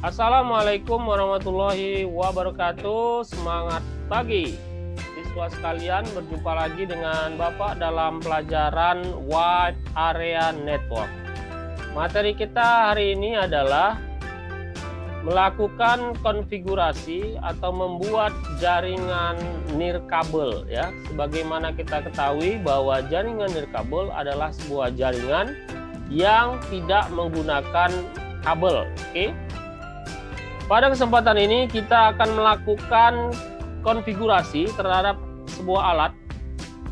Assalamualaikum warahmatullahi wabarakatuh. Semangat pagi siswa sekalian, berjumpa lagi dengan Bapak dalam pelajaran Wide Area Network. Materi kita hari ini adalah melakukan konfigurasi atau membuat jaringan nirkabel ya. Sebagaimana kita ketahui bahwa jaringan nirkabel adalah sebuah jaringan yang tidak menggunakan kabel. Oke. Pada kesempatan ini kita akan melakukan konfigurasi terhadap sebuah alat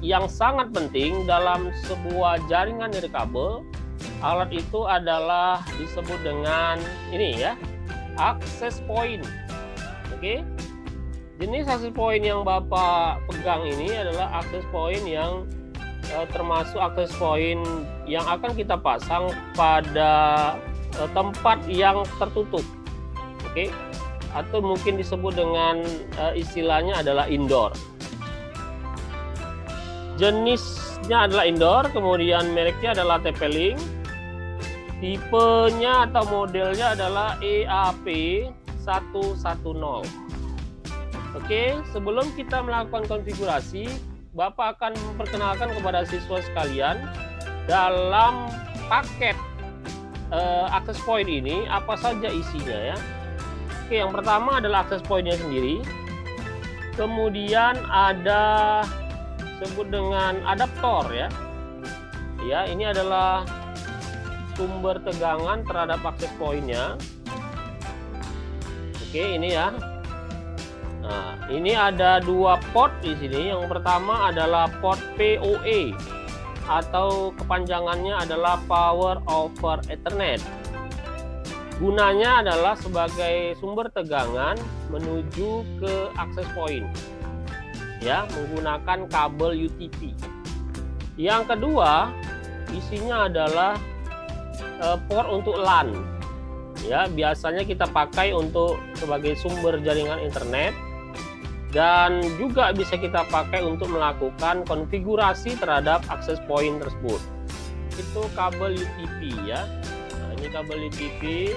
yang sangat penting dalam sebuah jaringan nirkabel. Alat itu adalah disebut dengan ini ya, access point. Oke. Jenis access point yang Bapak pegang ini adalah access point yang termasuk access point yang akan kita pasang pada tempat yang tertutup. Oke, atau mungkin disebut dengan istilahnya adalah indoor. Jenisnya adalah indoor, kemudian mereknya adalah TP-Link. Tipenya atau modelnya adalah EAP110. Oke, sebelum kita melakukan konfigurasi, Bapak akan memperkenalkan kepada siswa sekalian dalam paket access point ini apa saja isinya ya. Oke, yang pertama adalah access point-nya sendiri. Kemudian ada disebut dengan adaptor ya. Ya, ini adalah sumber tegangan terhadap access point-nya. Oke, ini ya. Nah, ini ada dua port di sini. Yang pertama adalah port PoE atau kepanjangannya adalah Power over Ethernet. Gunanya adalah sebagai sumber tegangan menuju ke access point ya, menggunakan kabel UTP. Yang kedua, isinya adalah port untuk LAN ya, biasanya kita pakai untuk sebagai sumber jaringan internet, dan juga bisa kita pakai untuk melakukan konfigurasi terhadap access point tersebut. Itu kabel UTP ya. Ini kabel UTP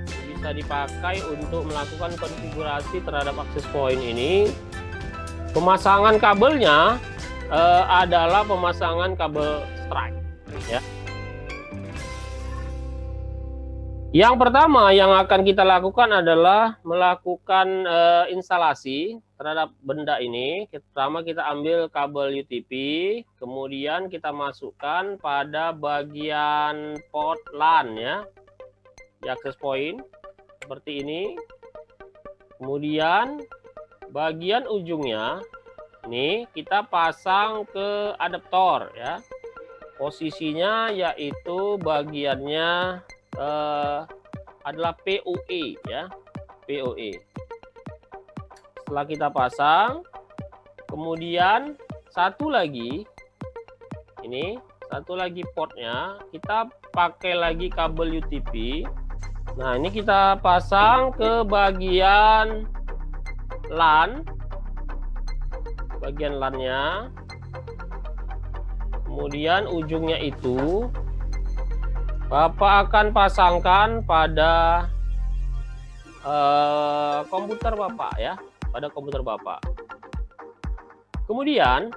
bisa dipakai untuk melakukan konfigurasi terhadap access point ini. Pemasangan kabelnya adalah pemasangan kabel strike ya. Yang pertama yang akan kita lakukan adalah melakukan instalasi terhadap benda ini. Pertama kita ambil kabel UTP, kemudian kita masukkan pada bagian port LAN ya, di access point seperti ini. Kemudian bagian ujungnya ini kita pasang ke adaptor ya. Posisinya yaitu bagiannya adalah PoE ya, PoE. Setelah kita pasang, kemudian satu lagi portnya kita pakai lagi kabel UTP. Nah, ini kita pasang ke bagian LAN, bagian LAN-nya. Kemudian ujungnya itu Bapak akan pasangkan pada komputer Bapak ya, pada komputer Bapak. Kemudian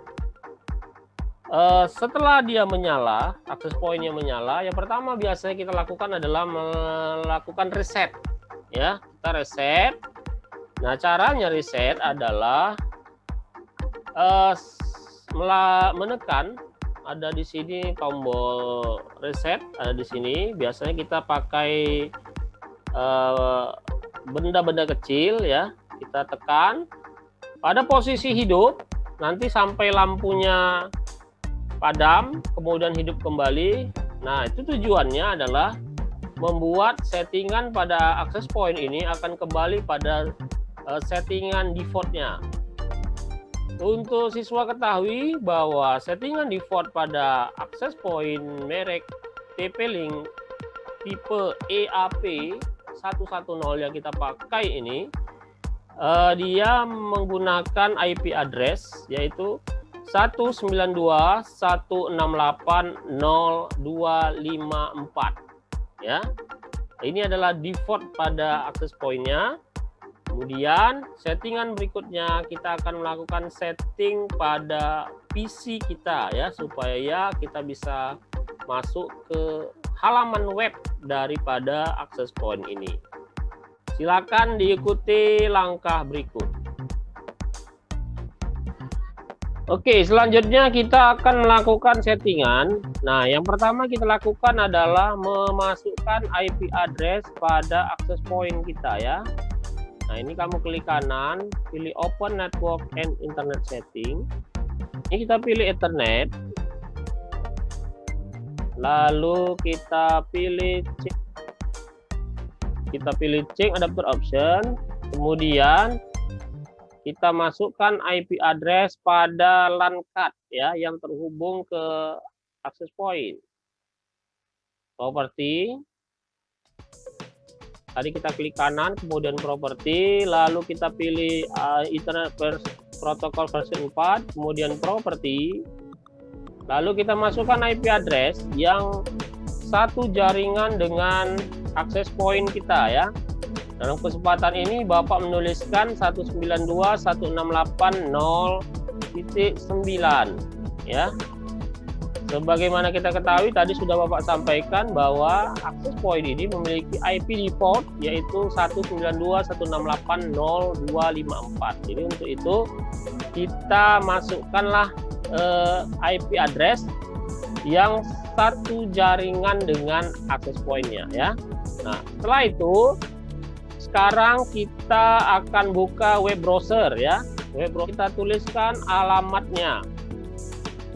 setelah dia menyala, access point-nya menyala, yang pertama biasanya kita lakukan adalah melakukan reset ya. Kita reset. Nah, caranya reset adalah menekan, ada di sini tombol reset, ada di sini. Biasanya kita pakai benda-benda kecil ya, kita tekan pada posisi hidup, nanti sampai lampunya padam, kemudian hidup kembali. Nah, itu tujuannya adalah membuat settingan pada access point ini akan kembali pada settingan default-nya. Untuk siswa ketahui bahwa settingan default pada access point merek TP-Link tipe EAP110 yang kita pakai ini, dia menggunakan IP address yaitu 192.168.0.254 ya. Ini adalah default pada access point-nya. Kemudian settingan berikutnya kita akan melakukan setting pada PC kita ya, supaya kita bisa masuk ke halaman web daripada access point ini. Silakan diikuti langkah berikut. Oke, selanjutnya kita akan melakukan settingan. Nah, yang pertama kita lakukan adalah memasukkan IP address pada access point kita ya. Nah, ini kamu klik kanan, pilih Open Network and Internet Setting. Ini kita pilih Ethernet. Lalu kita pilih Change Adapter Option. Kemudian kita masukkan IP address pada LAN card ya yang terhubung ke access point. Properti. Tadi kita klik kanan, kemudian properti, lalu kita pilih Ethernet Protocol version 4, kemudian properti. Lalu kita masukkan IP address yang satu jaringan dengan access point kita ya. Dalam kesempatan ini Bapak menuliskan 192.168.0.9 ya. Sebagaimana kita ketahui tadi sudah Bapak sampaikan bahwa access point ini memiliki IP default yaitu 192.168.0.254. Jadi untuk itu kita masukkanlah IP address yang satu jaringan dengan access point-nya ya. Nah, setelah itu sekarang kita akan buka web browser ya. Web browser kita tuliskan alamatnya.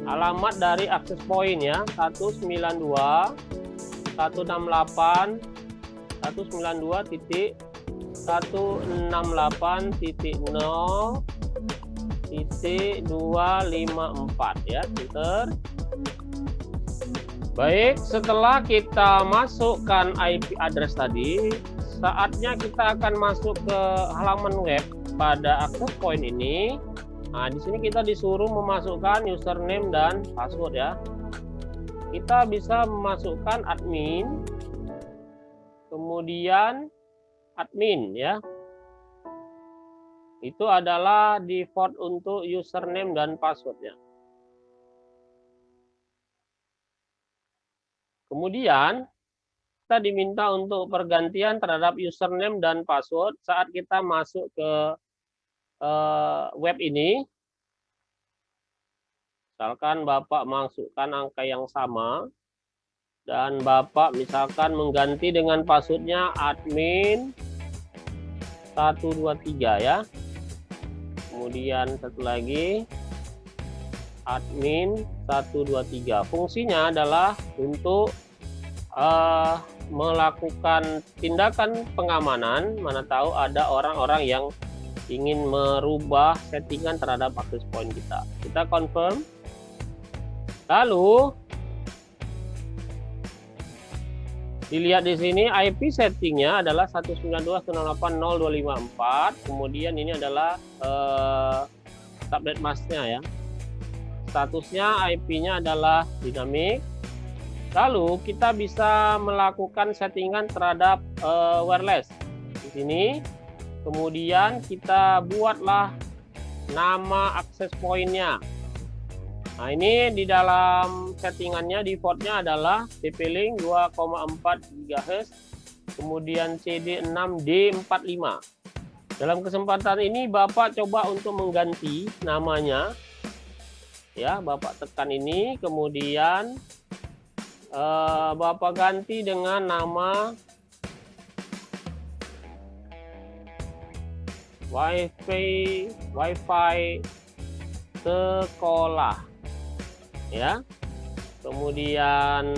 Alamat dari access point ya, 192.168.0.254 ya, enter. Baik, setelah kita masukkan IP address tadi, saatnya kita akan masuk ke halaman web pada access point ini. Nah, di sini kita disuruh memasukkan username dan password ya. Kita bisa memasukkan admin, kemudian admin ya. Itu adalah default untuk username dan passwordnya. Kemudian kita diminta untuk pergantian terhadap username dan password saat kita masuk ke web ini. Misalkan Bapak masukkan angka yang sama dan Bapak misalkan mengganti dengan passwordnya admin 123 ya. Kemudian satu lagi admin 123. Fungsinya adalah untuk melakukan tindakan pengamanan, mana tahu ada orang-orang yang ingin merubah settingan terhadap access point kita. Kita confirm. Lalu dilihat di sini IP settingnya adalah 192.168.0.254. Kemudian ini adalah subnet masknya ya. Statusnya IP-nya adalah dinamik. Lalu kita bisa melakukan settingan terhadap wireless. Di sini kemudian kita buatlah nama access point-nya. Nah, ini di dalam settingannya default-nya adalah TP-Link 2,4 GHz, kemudian CD6D45. Dalam kesempatan ini Bapak coba untuk mengganti namanya. Ya, Bapak tekan ini, kemudian Bapak ganti dengan nama WiFi sekolah ya. Kemudian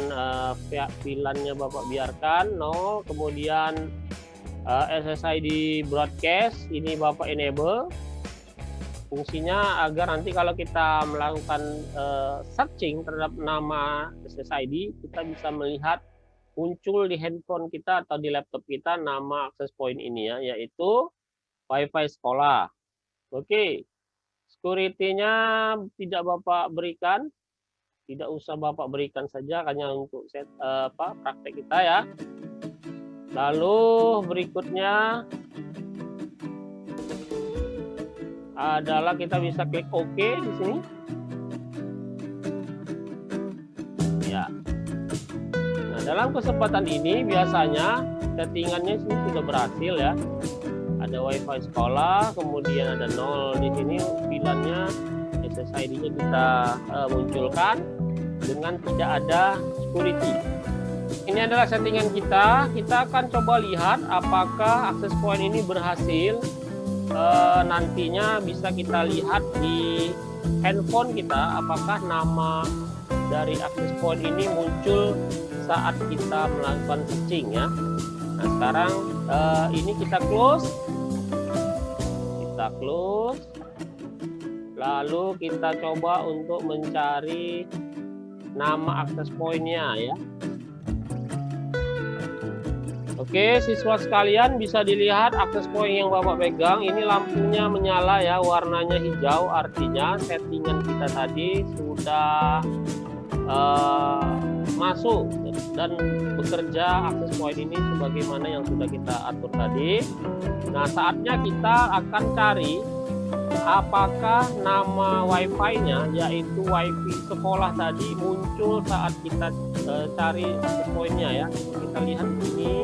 pihak VLAN-nya Bapak biarkan 0, kemudian SSID broadcast ini Bapak enable. Fungsinya agar nanti kalau kita melakukan searching terhadap nama SSID, kita bisa melihat muncul di handphone kita atau di laptop kita nama access point ini ya, yaitu WiFi sekolah. Oke, security-nya tidak Bapak berikan, tidak usah Bapak berikan saja, hanya untuk praktek kita ya. Lalu berikutnya adalah kita bisa klik OK di sini. Ya. Nah, dalam kesempatan ini biasanya settingannya sini sudah berhasil ya. Ada WiFi sekolah, kemudian ada 0 di sini pilihannya, SSID-nya kita munculkan dengan tidak ada security. Ini adalah settingan kita. Kita akan coba lihat apakah access point ini berhasil. Nantinya bisa kita lihat di handphone kita apakah nama dari access point ini muncul saat kita melakukan searching ya. Nah, sekarang ini kita close. Lalu kita coba untuk mencari nama access point-nya ya. Oke, siswa sekalian bisa dilihat access point yang Bapak pegang. Ini lampunya menyala ya, warnanya hijau, artinya settingan kita tadi sudah masuk dan bekerja access point ini sebagaimana yang sudah kita atur tadi. Nah, saatnya kita akan cari apakah nama Wi-Fi-nya, yaitu Wi-Fi sekolah tadi, muncul saat kita cari access point-nya ya. Kita lihat di sini.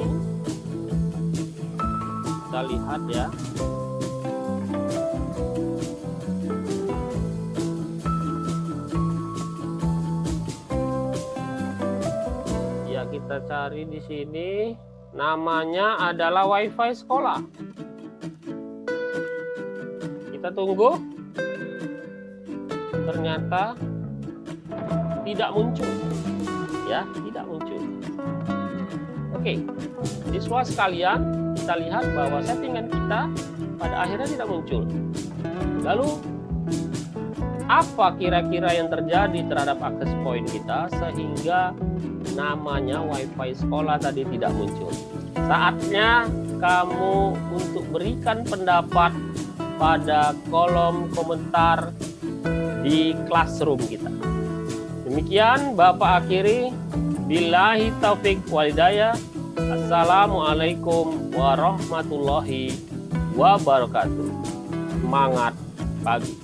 Kita lihat ya. Ya, kita cari di sini. Namanya adalah Wi-Fi sekolah. Kita tunggu. Ternyata tidak muncul. Ya, tidak muncul. Oke. Siswa sekalian, kita lihat bahwa settingan kita pada akhirnya tidak muncul. Lalu apa kira-kira yang terjadi terhadap access point kita sehingga namanya Wi-Fi sekolah tadi tidak muncul? Saatnya kamu untuk berikan pendapat pada kolom komentar di classroom kita. Demikian Bapak akhiri. Billahi taufik walhidayah. Assalamualaikum warahmatullahi wabarakatuh. Semangat pagi.